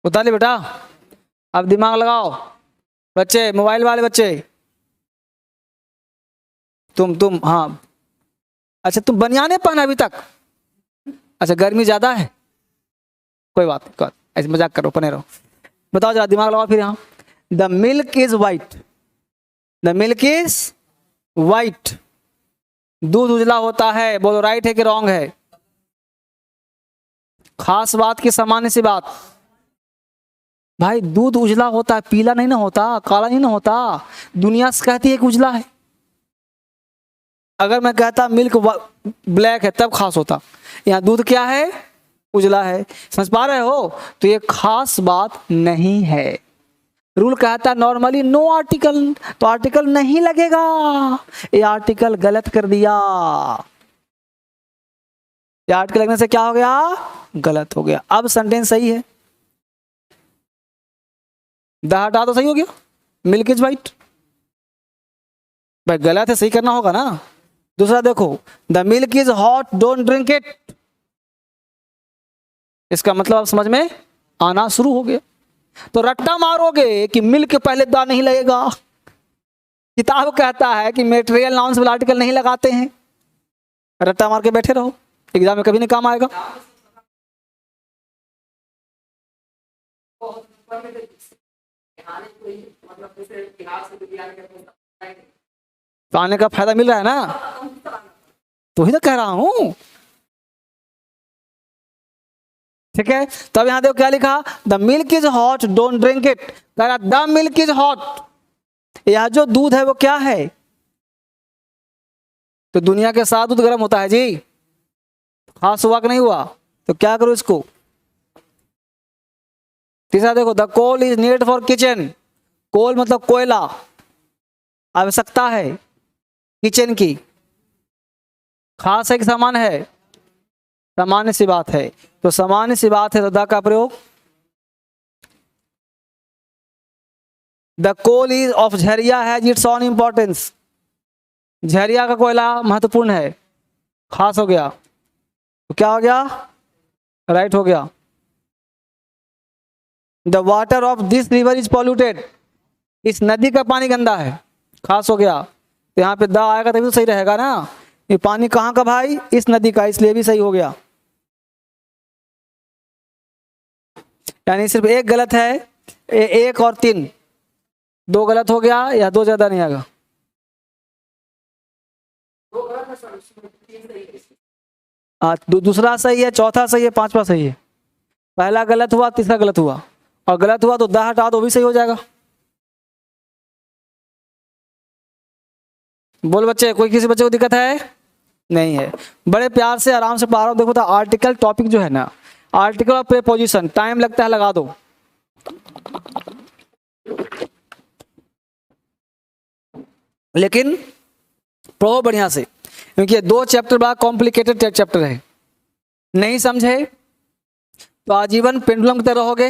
उतार ले बेटा, अब दिमाग लगाओ। बच्चे, मोबाइल वाले बच्चे, तुम हाँ, अच्छा तुम बनियाने पहना अभी तक? अच्छा गर्मी ज्यादा है, कोई बात नहीं, ऐसे मजाक करो, पहने रहो। बताओ जरा, दिमाग लगाओ फिर। यहाँ, the milk is white, the milk is white, दूध उजला होता है, बोलो राइट है कि रॉन्ग है? खास बात की सामान्य सी बात, भाई दूध उजला होता है, पीला नहीं ना होता, काला नहीं ना होता। दुनिया से कहती है कि उजला है। अगर मैं कहता मिल्क ब्लैक है तब खास होता, यहाँ दूध क्या है? उजला है। समझ पा रहे हो? तो ये खास बात नहीं है। रूल कहता नॉर्मली नो आर्टिकल, तो आर्टिकल नहीं लगेगा, ये आर्टिकल गलत कर दिया। ये आर्टिकल लगने से क्या हो गया? गलत हो गया। अब सेंटेंस सही है, द हटा तो सही हो गया, मिल्क इज वाइट। भाई गलत है, सही करना होगा ना। दूसरा देखो, the milk is hot, don't drink it. इसका मतलब अब समझ में आना शुरू हो गया। तो रट्टा मारोगे कि मिल्क के पहले द नहीं लगेगा। किताब कहता है कि मेटेरियल नाउन से आर्टिकल नहीं लगाते हैं। रट्टा मार के बैठे रहो, एग्जाम में कभी नहीं काम आएगा। आने का फायदा मिल रहा है ना, तो ही तो कह रहा हूं। ठीक है, तब यहां देखो क्या लिखा, the milk is hot, don't drink it. कह रहा द मिल्क इज हॉट, यह जो दूध है वो क्या है? तो दुनिया के साथ दूध गर्म होता है जी, खास हुआ कि नहीं हुआ? तो क्या करूं इसको? तीसरा देखो, the coal is need for kitchen. Coal मतलब कोयला, आवश्यकता है किचन की। खास है कि सामान्य है? सामान्य सी बात है, तो सामान्य सी बात है तो द का प्रयोग। The coal is of Jharia has its own importance. झरिया का कोयला महत्वपूर्ण है, खास हो गया, तो क्या हो गया? राइट हो गया। The water of this river is polluted. इस नदी का पानी गंदा है, खास हो गया, तो यहाँ पे द आएगा तभी तो सही रहेगा ना। ये पानी कहाँ का भाई? इस नदी का, इसलिए भी सही हो गया। यानी सिर्फ एक गलत है, एक और तीन, दो गलत हो गया, या दो ज्यादा नहीं आएगा? दूसरा सही है, चौथा सही है, पांचवा सही है। पहला गलत हुआ, तीसरा गलत हुआ, और गलत हुआ तो द हटा दो, भी सही हो जाएगा। बोल बच्चे, कोई किसी बच्चे को दिक्कत है? नहीं है। बड़े प्यार से आराम से पढ़ा रहा हूं। देखो तो आर्टिकल टॉपिक जो है ना, आर्टिकल और प्रीपोजिशन, टाइम लगता है, लगा दो। लेकिन पढ़ो बढ़िया से, क्योंकि ये दो चैप्टर बड़ा कॉम्प्लिकेटेड चैप्टर है। नहीं समझे तो आजीवन पेंडुलम की तरह रहोगे,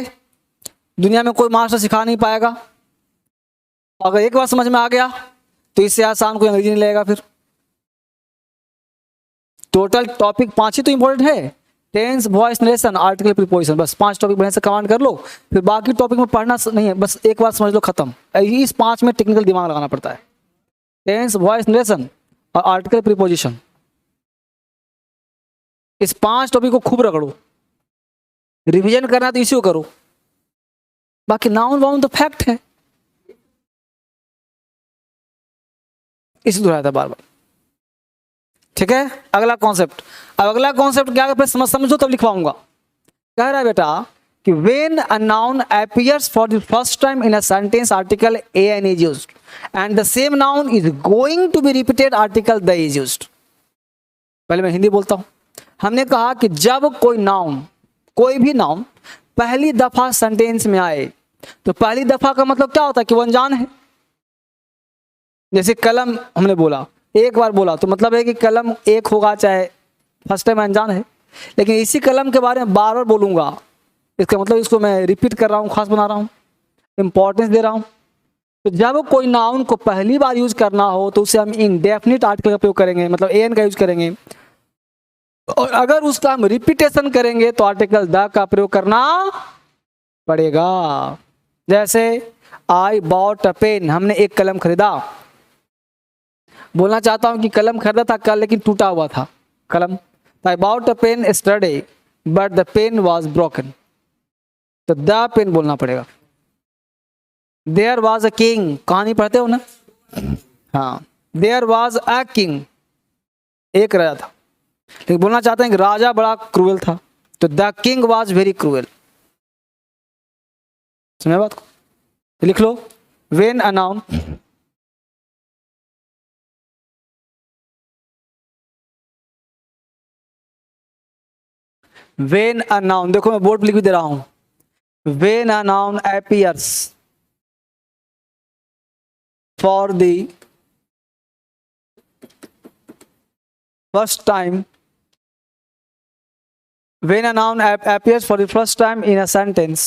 दुनिया में कोई मास्टर सिखा नहीं पाएगा। अगर एक बार समझ में आ गया तो इससे आसान कोई अंग्रेजी नहीं लगेगा फिर। टोटल टॉपिक 5 ही तो इंपॉर्टेंट है, tense, voice, narration, article, preposition, बस 5 टॉपिक बढ़िया से कमांड कर लो। फिर बाकी टॉपिक में पढ़ना नहीं है, बस एक बार समझ लो, खत्म। इस 5 में टेक्निकल दिमाग लगाना पड़ता है, टेंस, वॉइस, नरेशन और आर्टिकल, प्रीपोजिशन। इस 5 टॉपिक को खूब रगड़ो, रिवीजन करना है तो इसी को करो, बाकी नाउन वाउन तो फैक्ट है, इसी दोहराया था बार बार। ठीक है, अगला कॉन्सेप्ट। अब अगला कॉन्सेप्ट क्या है, समझो तब लिखवाऊंगा। कह रहा है बेटा कि when a noun appears for the first time in a sentence, article an is used and the same noun is going to be repeated, article the is used। पहले मैं हिंदी बोलता हूं। हमने कहा कि जब कोई नाउन, कोई भी नाउन पहली दफा सेंटेंस में आए, तो पहली दफा का मतलब क्या होता है कि वो अनजान है। जैसे कलम हमने बोला, एक बार बोला तो मतलब है कि कलम एक होगा, चाहे फर्स्ट टाइम अनजान है। लेकिन इसी कलम के बारे में बार बार बोलूंगा, इसका मतलब इसको मैं रिपीट कर रहा हूँ, खास बना रहा हूँ, इंपॉर्टेंस दे रहा हूँ। तो जब कोई नाउन को पहली बार यूज करना हो तो उसे हम इंडेफिनिट आर्टिकल का प्रयोग करेंगे, मतलब एन का यूज करेंगे। और अगर उसका हम रिपीटेशन करेंगे तो आर्टिकल द का प्रयोग करना पड़ेगा। जैसे आई बॉट अ पेन, हमने एक कलम खरीदा। बोलना चाहता हूं कि कलम खरीदा था कल, लेकिन टूटा हुआ था कलम। I bought a pen yesterday but the pen was broken, तो द पेन बोलना पड़ेगा। देयर वाज अ किंग, कहानी पढ़ते हो ना? हाँ, देयर वाज अ किंग, एक राजा था। लेकिन बोलना चाहते हैं कि राजा बड़ा क्रूएल था, तो the king was very cruel. समझ बात को? लिख लो, when a noun when a noun, देखो मैं बोर्ड लिख भी दे रहा हूं, when a noun appears for the first time, when a noun appears for the first time in a sentence,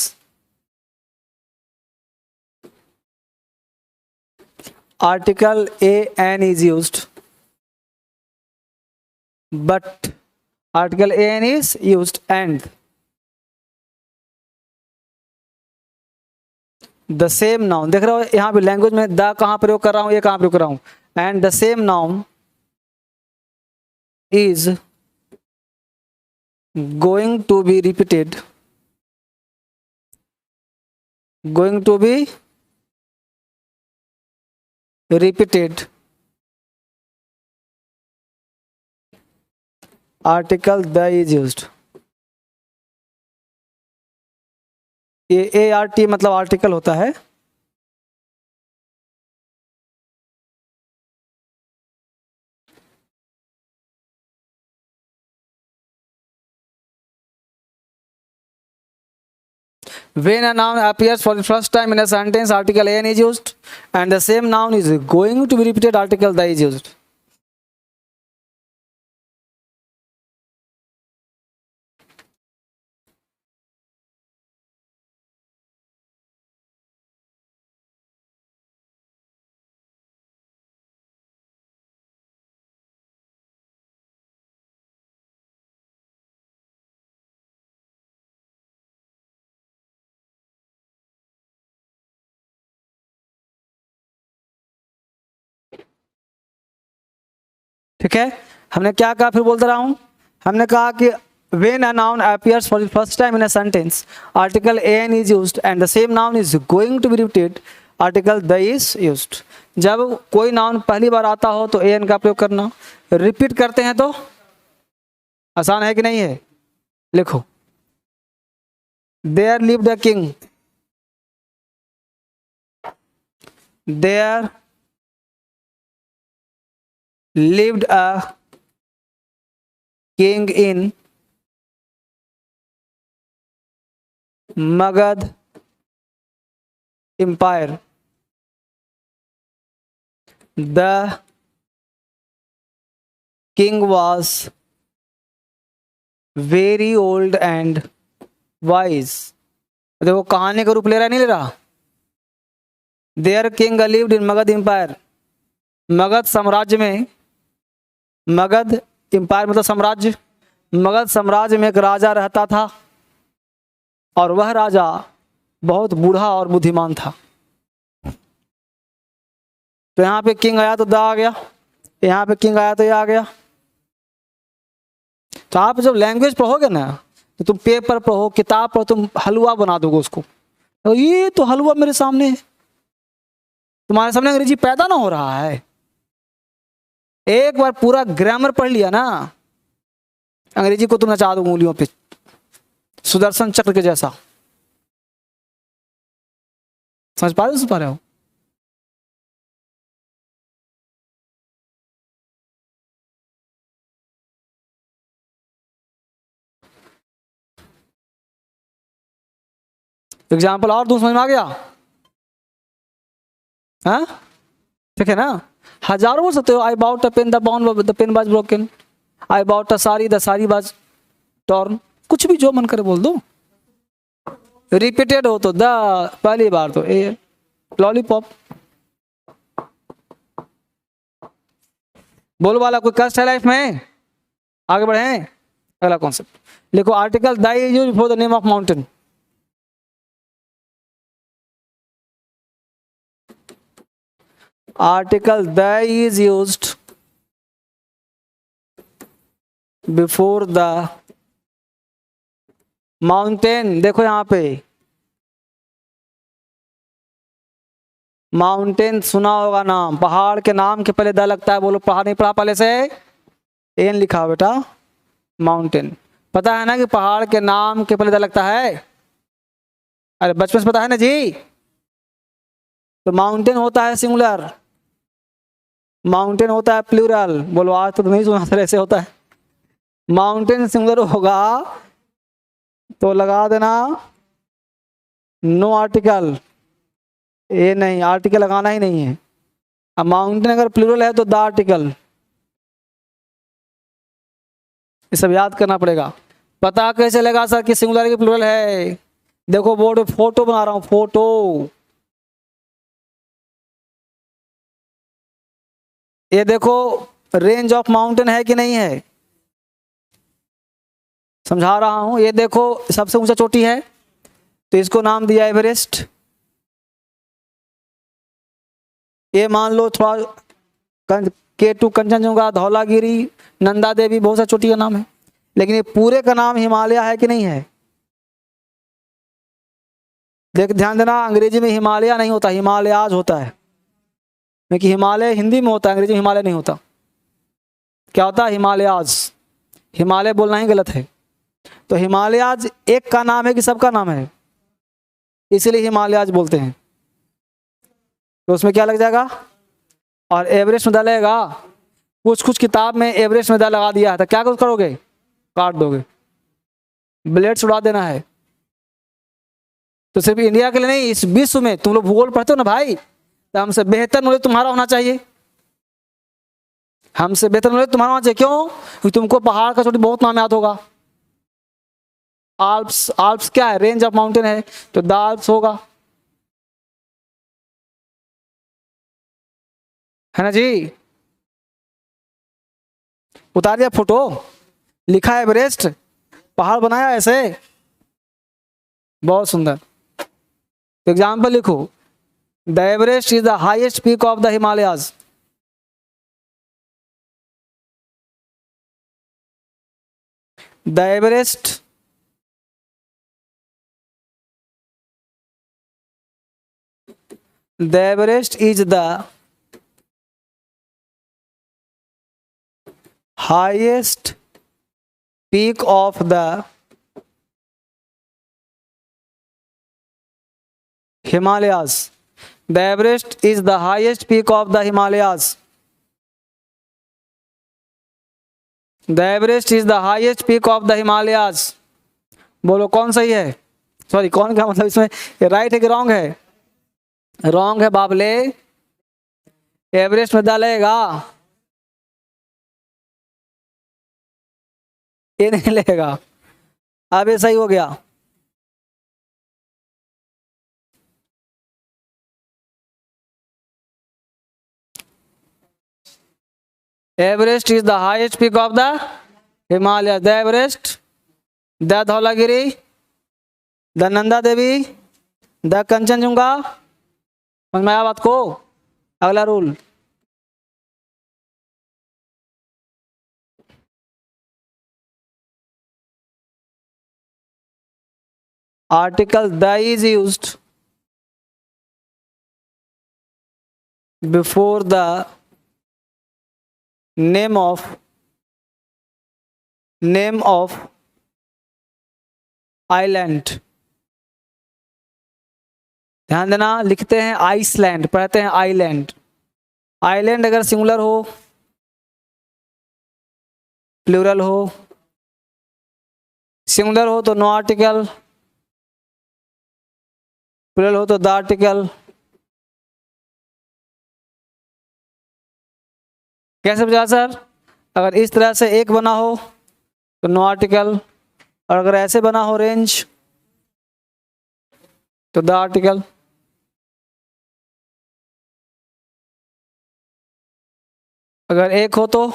article an is used, but article an is used and the same noun, देख रहे हो यहाँ पे language में the कहाँ प्रयोग कर रहा हूँ, ये कहाँ प्रयोग कर रहा हूँ, and the same noun is going to be repeated, going to be repeated, article the is used। ये ART मतलब आर्टिकल होता है, When a noun appears for the first time in a sentence, article an is used, and the same noun is going to be repeated, article the is used. ठीक है, हमने क्या कहा, फिर बोलता रहा हूं, हमने कहा कि when a noun appears for the first time in a sentence, article an is used and the same noun is going to be repeated, article the is used. जब कोई नाउन पहली बार आता हो तो an का प्रयोग करना, रिपीट करते हैं तो आसान है कि नहीं है? लिखो, there lived a king, there lived a king in Magad Empire. The king was very old and wise. देखो कहानी का रूप ले रहा नहीं ले रहा? Their king lived in Magad Empire. Magadh साम्राज्य में, मगध एम्पायर मतलब साम्राज्य, मगध साम्राज्य में एक राजा रहता था और वह राजा बहुत बूढ़ा और बुद्धिमान था। तो यहाँ पे किंग आया तो द आ गया, यहाँ पे किंग आया तो ये आ गया। तो आप जब लैंग्वेज पढ़ोगे ना तो तुम पेपर पढ़ो, किताब पढ़ो, तुम हलवा बना दोगे उसको। तो ये तो हलवा मेरे सामने है, तुम्हारे सामने अंग्रेजी पैदा ना हो रहा है। एक बार पूरा ग्रामर पढ़ लिया ना, अंग्रेजी को तुम नचा दो उंगलियों पे, सुदर्शन चक्र के जैसा। समझ पा रहे हो? एग्जाम्पल और दूर समझ में आ गया? हाँ ठीक है ना? हजारों बोल सकते हो। I bought a pen, the pen was broken. I bought a sari, the sari was torn. कुछ भी जो मन करे बोल दो। रिपीटेड हो तो द, पहली बार तो ए। लॉलीपॉप। बोल वाला कोई कष्ट है लाइफ में? आगे बढ़े। अगला कॉन्सेप्ट लिखो, article the is used before the name of mountain. Article the is used before the mountain. देखो यहां पे माउंटेन सुना होगा नाम, पहाड़ के नाम के पहले द लगता है। बोलो पहाड़ नहीं पढ़ा पहले से? एन लिखा हो बेटा, माउंटेन। पता है ना कि पहाड़ के नाम के पहले द लगता है? अरे बचपन से पता है ना जी। तो माउंटेन होता है सिंगुलर, माउंटेन होता है प्लूरल। बोलो आज तो नहीं सुना था ऐसे होता है। माउंटेन सिंगुलर होगा तो लगा देना नो आर्टिकल। ये नहीं, आर्टिकल लगाना ही नहीं है। अब माउंटेन अगर प्लूरल है तो द आर्टिकल। ये सब याद करना पड़ेगा। पता कैसे लगा सर कि सिंगुलर की प्लूरल है? देखो बोर्ड पे फोटो बना रहा हूं, फोटो। ये देखो रेंज ऑफ माउंटेन है कि नहीं है, समझा रहा हूं। ये देखो सबसे ऊंचा चोटी है तो इसको नाम दिया एवरेस्ट। ये मान लो थोड़ा K2 कंचनजंगा, धौलागिरी, नंदा देवी, बहुत सा चोटी का नाम है। लेकिन ये पूरे का नाम हिमालय है कि नहीं है? देख ध्यान देना, अंग्रेजी में हिमालय नहीं होता, हिमालयाज होता है। क्योंकि हिमालय हिंदी में होता है, अंग्रेजी में हिमालय नहीं होता। क्या होता है? हिमालयाज। हिमालय बोलना ही गलत है। तो हिमालयाज एक का नाम है कि सबका नाम है? इसीलिए हिमालयाज बोलते हैं। तो उसमें क्या लग जाएगा? और एवरेस्ट में द लगेगा। कुछ किताब में एवरेस्ट में द लगा दिया है तो क्या कुछ करोगे? काट दोगे, ब्लेड उड़ा देना है। तो सिर्फ इंडिया के लिए नहीं, इस विश्व में तुम लोग भूगोल पढ़ते हो ना भाई, तो हमसे बेहतर नॉलेज तुम्हारा होना चाहिए, हमसे बेहतर नॉलेज तुम्हारा होना चाहिए। क्यों? क्योंकि तुमको पहाड़ का चोटी बहुत नाम याद होगा। आल्प्स, आल्प्स क्या है? रेंज ऑफ माउंटेन है, तो द आल्प्स होगा, है ना जी। उतार दिया फोटो, लिखा है एवरेस्ट, पहाड़ बनाया ऐसे, बहुत सुंदर। एग्जाम्पल लिखो, the Everest is the highest peak of the Himalayas. The Everest is the highest peak of the Himalayas. The Everest is the highest peak of the Himalayas. The Everest is the highest peak of the Himalayas. बोलो कौन सही है? Sorry कौन क्या मतलब इसमें right है कि रॉन्ग है? रॉन्ग है बाबले, एवरेस्ट में डालेगा, ये नहीं लेगा। अब ये सही हो गया। Everest is the highest peak of the Himalaya. The Everest, the Dhaulagiri, the Nanda Devi, the Kanchenjunga. समझ में आया बात को? अगला rule, article the is used before the name of island। ध्यान देना, लिखते हैं आइसलैंड, पढ़ते हैं आइलैंड। आइलैंड अगर सिंगुलर हो, प्लूरल हो, सिंगुलर हो तो नो आर्टिकल, प्लूरल हो तो द आर्टिकल। कैसे बचा सर? अगर इस तरह से एक बना हो तो नो आर्टिकल, और अगर ऐसे बना हो रेंज तो द आर्टिकल। अगर एक हो तो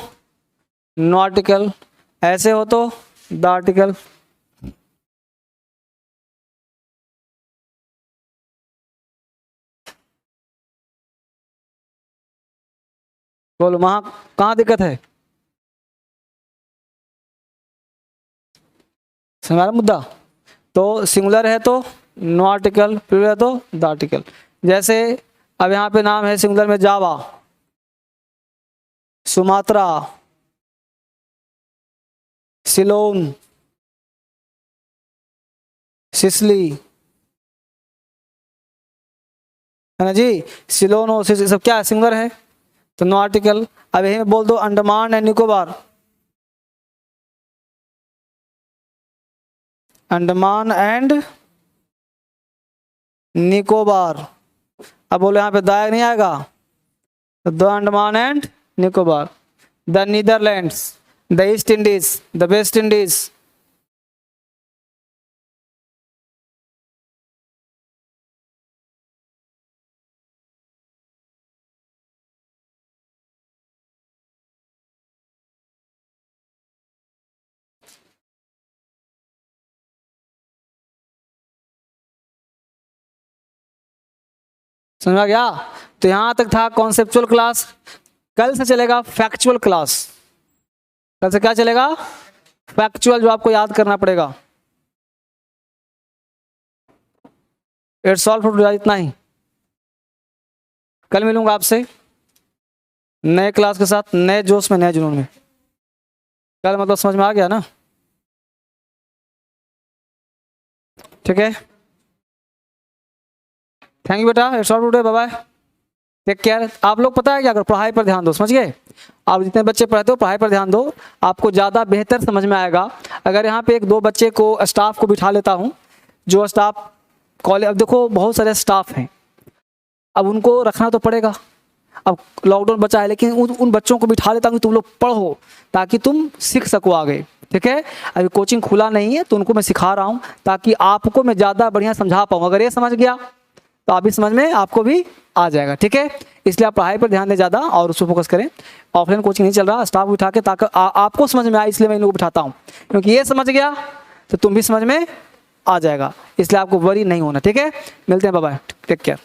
नो आर्टिकल, ऐसे हो तो द आर्टिकल। बोलो वहां कहाँ दिक्कत है? हमारा मुद्दा तो सिंगुलर है तो नो आर्टिकल, प्लूरल है तो द आर्टिकल। जैसे अब यहाँ पे नाम है सिंगुलर में जावा, सुमात्रा, सिलोन, सिसली, है ना जी। सिलोन और सिसली सब क्या सिंगुलर है तो नो आर्टिकल। अब यही बोल दो अंडमान एंड निकोबार, अंडमान एंड निकोबार। अब बोलो यहाँ पे दायक नहीं आएगा तो the Andaman and Nicobar. The Netherlands, the east Indies, the West Indies. समझ गया? तो यहां तक था कॉन्सेप्चुअल क्लास। कल से चलेगा फैक्चुअल क्लास। कल से क्या चलेगा? फैक्चुअल, जो आपको याद करना पड़ेगा। इट्स ऑल फॉर टुडे, इतना ही। कल मिलूंगा आपसे नए क्लास के साथ, नए जोश में, नए जुनून में। कल मतलब समझ में आ गया ना? ठीक है, थैंक यू बेटा। It's all today, bye bye, take care. आप लोग पता है क्या, अगर पढ़ाई पर ध्यान दो, समझ गए? आप जितने बच्चे पढ़ते हो पढ़ाई पर ध्यान दो, आपको ज़्यादा बेहतर समझ में आएगा। अगर यहाँ पे एक दो बच्चे को, स्टाफ को बिठा लेता हूँ, जो स्टाफ कॉलेज, अब देखो बहुत सारे स्टाफ हैं, अब उनको रखना तो पड़ेगा। अब लॉकडाउन बचा है, लेकिन उन बच्चों को बिठा लेता हूँ कि तुम लोग पढ़ो ताकि तुम सीख सको आगे, ठीक है। अभी कोचिंग खुला नहीं है तो उनको मैं सिखा रहा हूँ ताकि आपको मैं ज़्यादा बढ़िया समझा पाऊँ। अगर ये समझ गया तो आप भी समझ में आपको भी आ जाएगा, ठीक है। इसलिए आप पढ़ाई पर ध्यान दें ज़्यादा और उस पर फोकस करें। ऑफलाइन कोचिंग नहीं चल रहा, स्टाफ उठा के ताकि आपको समझ में आए, इसलिए मैं इन लोगों को बिठाता हूँ, क्योंकि ये समझ गया तो तुम भी समझ में आ जाएगा, इसलिए आपको वरी नहीं होना, ठीक है। मिलते हैं, बाय बाय, टेक केयर।